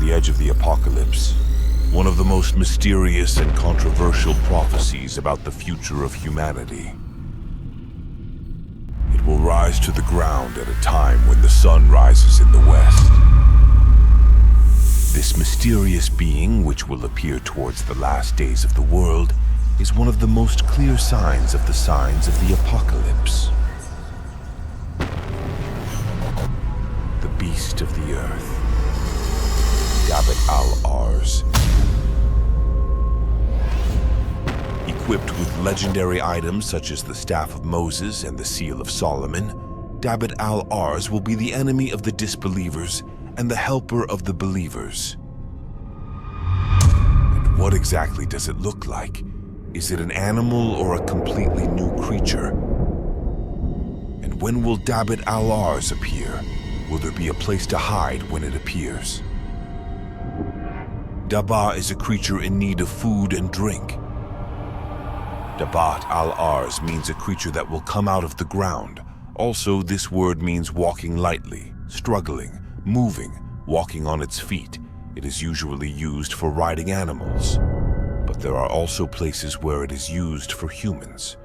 the edge of the apocalypse, one of the most mysterious and controversial prophecies about the future of humanity. It will rise to the ground at a time when the sun rises in the west. This mysterious being, which will appear towards the last days of the world, is one of the most clear signs of the signs of the apocalypse. The beast of the earth, Dabbat Al-Arz. Equipped with legendary items such as the Staff of Moses and the Seal of Solomon, Dabbat Al-Arz will be the enemy of the disbelievers and the helper of the believers. And what exactly does it look like? Is it an animal or a completely new creature? And when will Dabbat Al-Arz appear? Will there be a place to hide when it appears? Dabba is a creature in need of food and drink. Dabbat Al-Arz means a creature that will come out of the ground. Also, this word means walking lightly, struggling, moving, walking on its feet. It is usually used for riding animals. But there are also places where it is used for humans,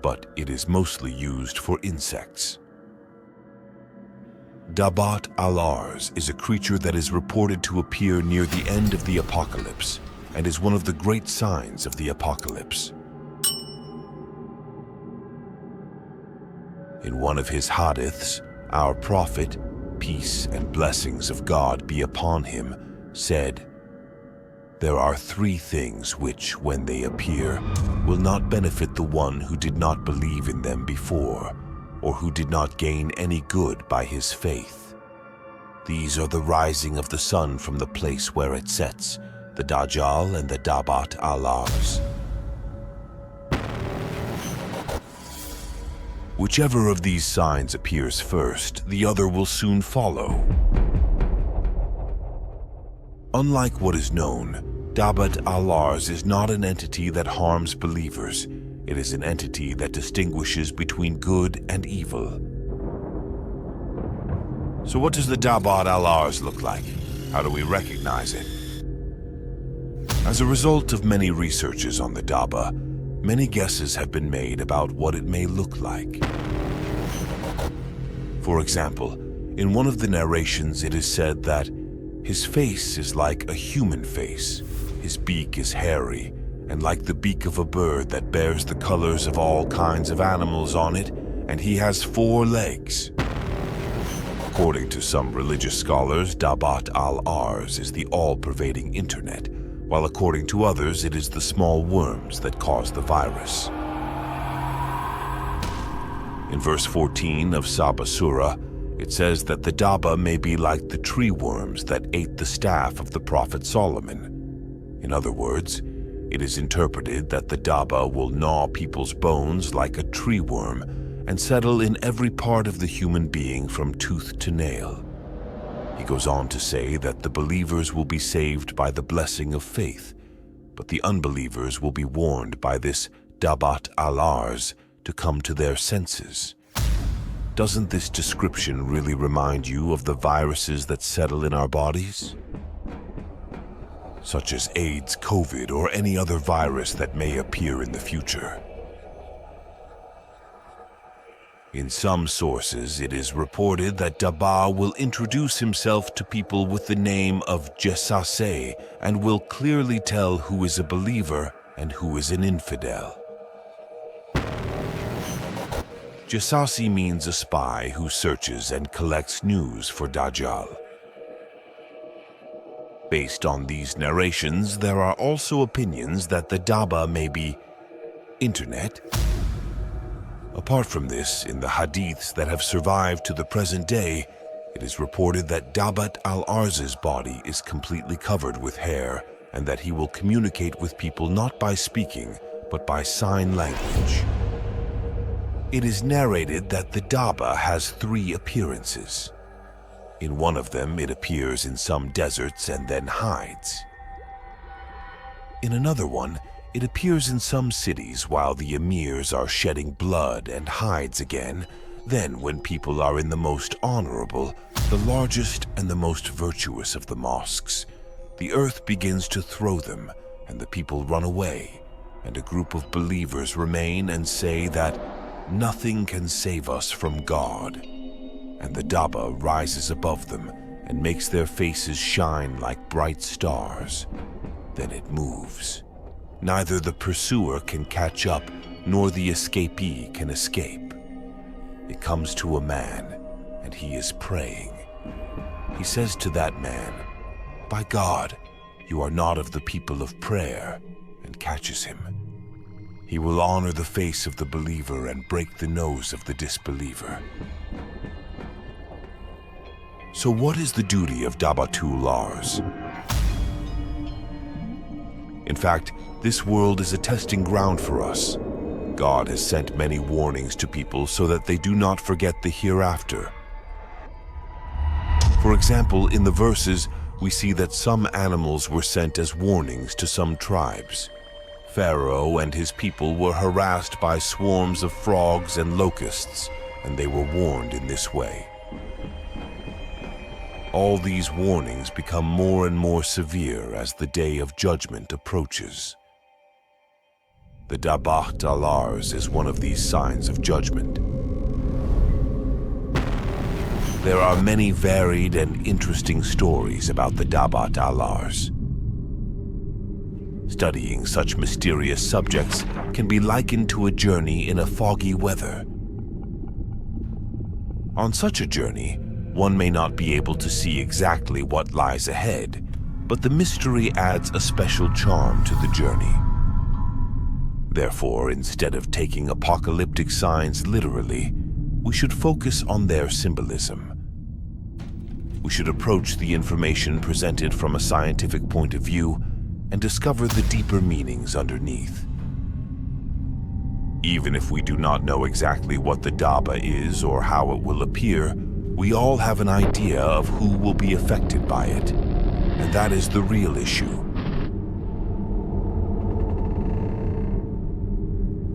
but it is mostly used for insects. Dabbat Al-Arz is a creature that is reported to appear near the end of the apocalypse and is one of the great signs of the apocalypse. In one of his hadiths, our prophet, peace and blessings of God be upon him, said, "There are three things which, when they appear, will not benefit the one who did not believe in them before, or who did not gain any good by his faith. These are the rising of the sun from the place where it sets, the Dajjal and the Dabbat Al-Arz. Whichever of these signs appears first, the other will soon follow." Unlike what is known, Dabbat Al-Arz is not an entity that harms believers. It is an entity that distinguishes between good and evil. So what does the Dabbat Al-Arz look like? How do we recognize it? As a result of many researches on the Dabba, many guesses have been made about what it may look like. For example, in one of the narrations it is said that his face is like a human face, his beak is hairy, and like the beak of a bird that bears the colors of all kinds of animals on it, and he has 4 legs. According to some religious scholars, Dabbat Al-Arz is the all-pervading internet, while according to others it is the small worms that cause the virus. In verse 14 of Saba Surah, it says that the Dabba may be like the tree worms that ate the staff of the Prophet Solomon. In other words, it is interpreted that the Dabba will gnaw people's bones like a tree worm and settle in every part of the human being from tooth to nail. He goes on to say that the believers will be saved by the blessing of faith, but the unbelievers will be warned by this Dabbat Al-Arz to come to their senses. Doesn't this description really remind you of the viruses that settle in our bodies? Such as AIDS, COVID, or any other virus that may appear in the future. In some sources, it is reported that Dabba will introduce himself to people with the name of Jasase and will clearly tell who is a believer and who is an infidel. Jasasi means a spy who searches and collects news for Dajjal. Based on these narrations, there are also opinions that the Dabba may be internet. Apart from this, in the hadiths that have survived to the present day, it is reported that Dabbat Al-Arz's body is completely covered with hair and that he will communicate with people not by speaking, but by sign language. It is narrated that the Dabba has 3 appearances. In one of them, it appears in some deserts and then hides. In another one, it appears in some cities while the emirs are shedding blood and hides again. Then, when people are in the most honorable, the largest and the most virtuous of the mosques, the earth begins to throw them, and the people run away, and a group of believers remain and say that nothing can save us from God. And the Dabba rises above them and makes their faces shine like bright stars. Then it moves. Neither the pursuer can catch up, nor the escapee can escape. It comes to a man, and he is praying. He says to that man, "By God, you are not of the people of prayer," and catches him. He will honor the face of the believer and break the nose of the disbeliever. So what is the duty of Dabbat-ul-arz? In fact, this world is a testing ground for us. God has sent many warnings to people so that they do not forget the hereafter. For example, in the verses, we see that some animals were sent as warnings to some tribes. Pharaoh and his people were harassed by swarms of frogs and locusts, and they were warned in this way. All these warnings become more and more severe as the day of judgment approaches. The Dabbat Al-Arz is one of these signs of judgment. There are many varied and interesting stories about the Dabbat Al-Arz. Studying such mysterious subjects can be likened to a journey in a foggy weather. On such a journey, one may not be able to see exactly what lies ahead, but the mystery adds a special charm to the journey. Therefore, instead of taking apocalyptic signs literally, we should focus on their symbolism. We should approach the information presented from a scientific point of view and discover the deeper meanings underneath. Even if we do not know exactly what the Dabba is or how it will appear, we all have an idea of who will be affected by it, and that is the real issue.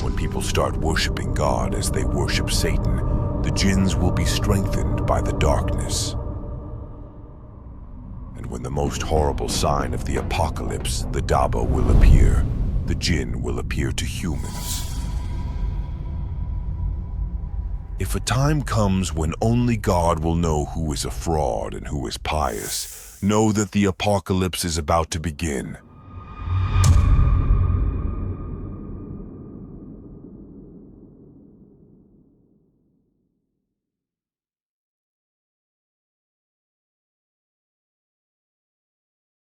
When people start worshiping God as they worship Satan, the jinns will be strengthened by the darkness. And when the most horrible sign of the apocalypse, the Dabba, will appear, the jinn will appear to humans. If a time comes when only God will know who is a fraud and who is pious, know that the apocalypse is about to begin.